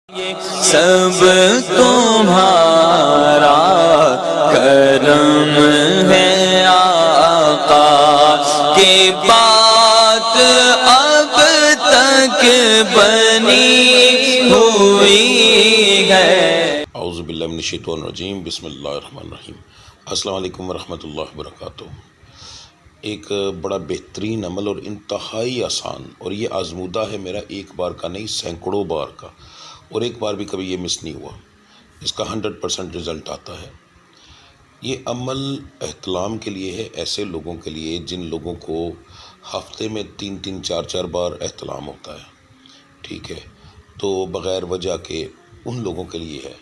سب تمہارا کرم ہے آقا کی بات اب تک بنی ہوئی ہے۔ اعوذ باللہ من الشیطان الرجیم، بسم اللہ الرحمن الرحیم۔ السلام علیکم ورحمۃ اللہ وبرکاتہ۔ ایک بڑا بہترین عمل اور انتہائی آسان، اور یہ آزمودہ ہے میرا، ایک بار کا نہیں سینکڑوں بار کا، اور ایک بار بھی کبھی یہ مس نہیں ہوا، اس کا 100% رزلٹ آتا ہے۔ یہ عمل احتلام کے لیے ہے، ایسے لوگوں کے لیے جن لوگوں کو ہفتے میں 3 4 بار احتلام ہوتا ہے، ٹھیک ہے، تو بغیر وجہ کے ان لوگوں کے لیے ہے،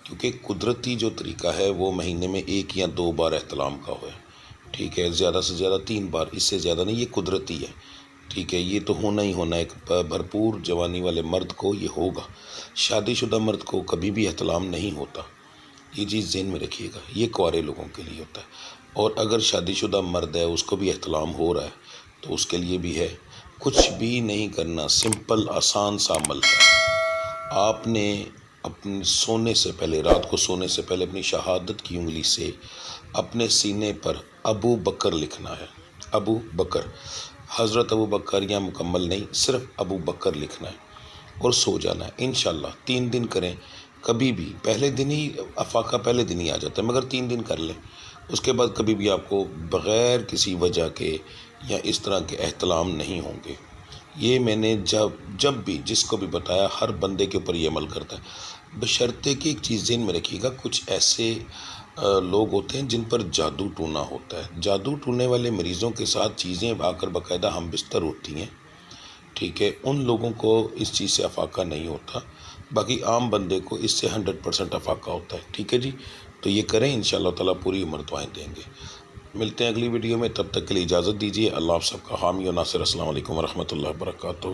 کیونکہ قدرتی جو طریقہ ہے وہ مہینے میں 1 یا 2 بار احتلام کا ہوئے، ٹھیک ہے، زیادہ سے زیادہ 3 بار، اس سے زیادہ نہیں، یہ قدرتی ہے، ٹھیک ہے، یہ تو ہونا ہی ہونا ہے۔ ایک بھرپور جوانی والے مرد کو یہ ہوگا، شادی شدہ مرد کو کبھی بھی احتلام نہیں ہوتا، یہ چیز ذہن میں رکھیے گا، یہ کنوارے لوگوں کے لیے ہوتا ہے۔ اور اگر شادی شدہ مرد ہے، اس کو بھی احتلام ہو رہا ہے، تو اس کے لیے بھی ہے، کچھ بھی نہیں کرنا، سمپل آسان سا عمل ہے۔ آپ نے اپنے سونے سے پہلے، رات کو سونے سے پہلے، اپنی شہادت کی انگلی سے اپنے سینے پر ابو بکر لکھنا ہے، ابو بکر، حضرت ابو بکر یا مکمل نہیں، صرف ابو بکر لکھنا ہے اور سو جانا ہے۔ انشاءاللہ 3 دن کریں، کبھی بھی پہلے دن ہی افاقہ پہلے دن ہی آ جاتا ہے، مگر 3 دن کر لیں، اس کے بعد کبھی بھی آپ کو بغیر کسی وجہ کے یا اس طرح کے احتلام نہیں ہوں گے۔ یہ میں نے جب بھی جس کو بھی بتایا، ہر بندے کے اوپر یہ عمل کرتا ہے، بشرطے کہ ایک چیز ذہن میں رکھیے گا، کچھ ایسے لوگ ہوتے ہیں جن پر جادو ٹونا ہوتا ہے، جادو ٹونے والے مریضوں کے ساتھ چیزیں آ کر باقاعدہ ہم بستر ہوتی ہیں، ٹھیک ہے، ان لوگوں کو اس چیز سے افاقہ نہیں ہوتا، باقی عام بندے کو اس سے 100% افاقہ ہوتا ہے، ٹھیک ہے جی۔ تو یہ کریں، انشاءاللہ تعالیٰ پوری عمر دعائیں دیں گے۔ ملتے ہیں اگلی ویڈیو میں، تب تک کے لیے اجازت دیجیے۔ اللہ آپ سب کا حامی و ناصر۔ السلام علیکم ورحمۃ اللہ وبرکاتہ۔